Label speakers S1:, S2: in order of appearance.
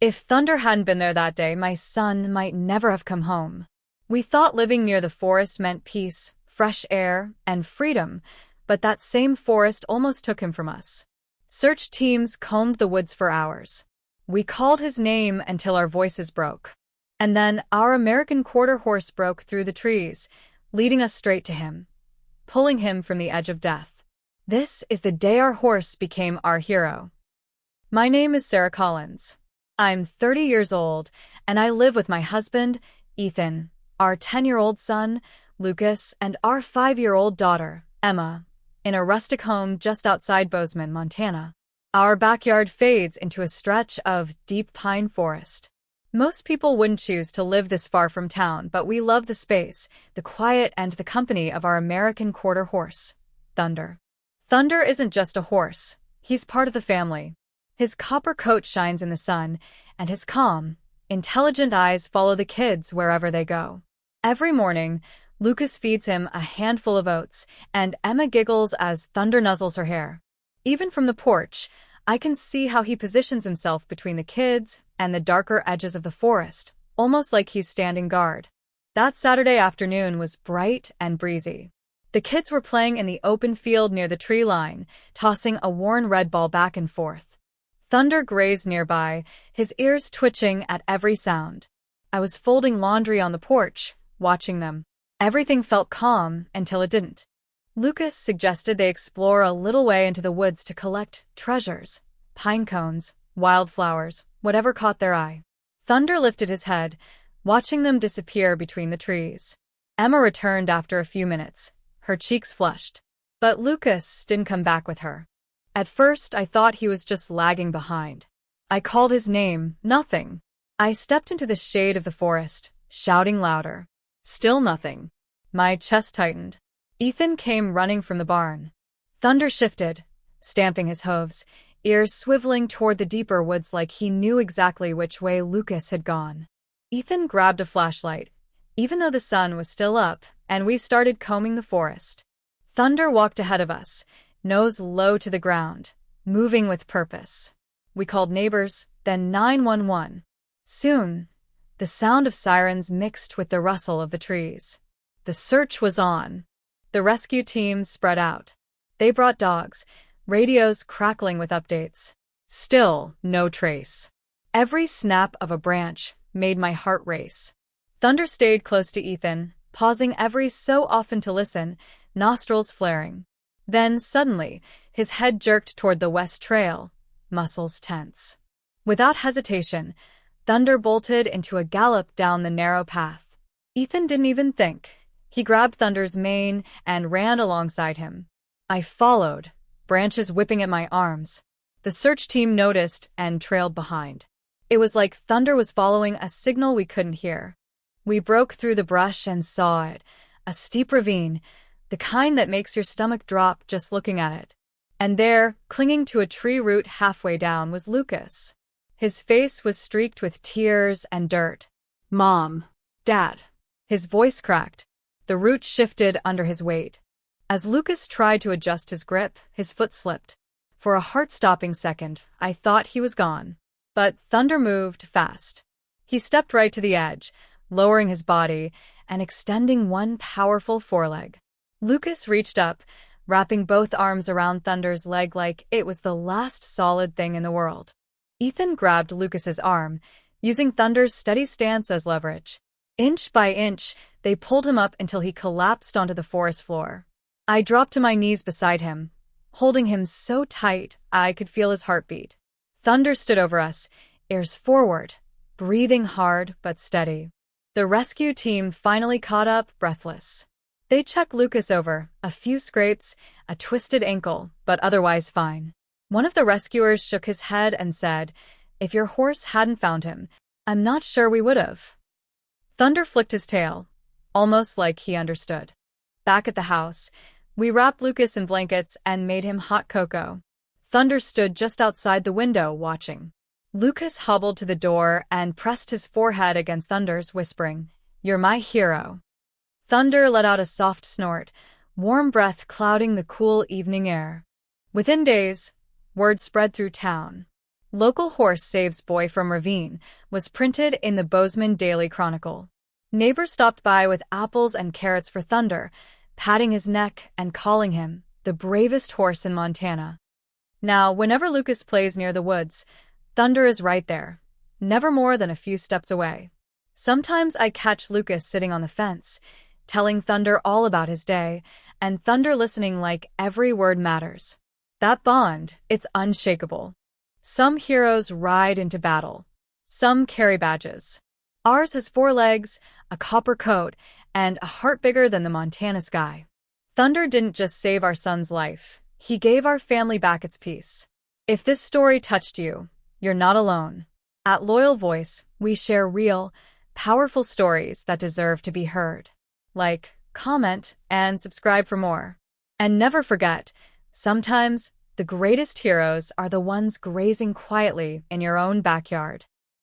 S1: If Thunder hadn't been there that day, my son might never have come home. We thought living near the forest meant peace, fresh air, and freedom, but that same forest almost took him from us. Search teams combed the woods for hours. We called his name until our voices broke. And then our American quarter horse broke through the trees, leading us straight to him, pulling him from the edge of death. This is the day our horse became our hero. My name is Sarah Collins. I'm 30 years old, and I live with my husband, Ethan, our 10-year-old son, Lucas, and our 5-year-old daughter, Emma, in a rustic home just outside Bozeman, Montana. Our backyard fades into a stretch of deep pine forest. Most people wouldn't choose to live this far from town, but we love the space, the quiet, and the company of our American quarter horse, Thunder. Thunder isn't just a horse. He's part of the family. His copper coat shines in the sun, and his calm, intelligent eyes follow the kids wherever they go. Every morning, Lucas feeds him a handful of oats, and Emma giggles as Thunder nuzzles her hair. Even from the porch, I can see how he positions himself between the kids and the darker edges of the forest, almost like he's standing guard. That Saturday afternoon was bright and breezy. The kids were playing in the open field near the tree line, tossing a worn red ball back and forth. Thunder grazed nearby, his ears twitching at every sound. I was folding laundry on the porch, watching them. Everything felt calm until it didn't. Lucas suggested they explore a little way into the woods to collect treasures, pine cones, wildflowers, whatever caught their eye. Thunder lifted his head, watching them disappear between the trees. Emma returned after a few minutes, her cheeks flushed. But Lucas didn't come back with her. At first, I thought he was just lagging behind. I called his name, nothing. I stepped into the shade of the forest, shouting louder. Still nothing. My chest tightened. Ethan came running from the barn. Thunder shifted, stamping his hooves, ears swiveling toward the deeper woods like he knew exactly which way Lucas had gone. Ethan grabbed a flashlight, even though the sun was still up, and we started combing the forest. Thunder walked ahead of us, nose low to the ground, moving with purpose. We called neighbors, then 911. Soon, the sound of sirens mixed with the rustle of the trees. The search was on. The rescue team spread out. They brought dogs, radios crackling with updates. Still no trace. Every snap of a branch made my heart race. Thunder stayed close to Ethan, pausing every so often to listen, nostrils flaring. Then, suddenly, his head jerked toward the west trail, muscles tense. Without hesitation, Thunder bolted into a gallop down the narrow path. Ethan didn't even think. He grabbed Thunder's mane and ran alongside him. I followed, branches whipping at my arms. The search team noticed and trailed behind. It was like Thunder was following a signal we couldn't hear. We broke through the brush and saw it, a steep ravine, the kind that makes your stomach drop just looking at it. And there, clinging to a tree root halfway down, was Lucas. His face was streaked with tears and dirt. Mom. Dad. His voice cracked. The root shifted under his weight. As Lucas tried to adjust his grip, his foot slipped. For a heart-stopping second, I thought he was gone. But Thunder moved fast. He stepped right to the edge, lowering his body and extending one powerful foreleg. Lucas reached up, wrapping both arms around Thunder's leg like it was the last solid thing in the world. Ethan grabbed Lucas's arm, using Thunder's steady stance as leverage. Inch by inch, they pulled him up until he collapsed onto the forest floor. I dropped to my knees beside him, holding him so tight I could feel his heartbeat. Thunder stood over us, ears forward, breathing hard but steady. The rescue team finally caught up, breathless. They checked Lucas over, a few scrapes, a twisted ankle, but otherwise fine. One of the rescuers shook his head and said, "If your horse hadn't found him, I'm not sure we would have." Thunder flicked his tail, almost like he understood. Back at the house, we wrapped Lucas in blankets and made him hot cocoa. Thunder stood just outside the window, watching. Lucas hobbled to the door and pressed his forehead against Thunder's, whispering, "You're my hero." Thunder let out a soft snort, warm breath clouding the cool evening air. Within days, word spread through town. Local horse saves boy from ravine was printed in the Bozeman Daily Chronicle. Neighbors stopped by with apples and carrots for Thunder, patting his neck and calling him the bravest horse in Montana. Now, whenever Lucas plays near the woods, Thunder is right there, never more than a few steps away. Sometimes I catch Lucas sitting on the fence, telling Thunder all about his day, and Thunder listening like every word matters. That bond, it's unshakable. Some heroes ride into battle. Some carry badges. Ours has 4 legs, a copper coat, and a heart bigger than the Montana sky. Thunder didn't just save our son's life. He gave our family back its peace. If this story touched you, you're not alone. At Loyal Voice, we share real, powerful stories that deserve to be heard. Like, comment, and subscribe for more. And never forget, sometimes the greatest heroes are the ones grazing quietly in your own backyard.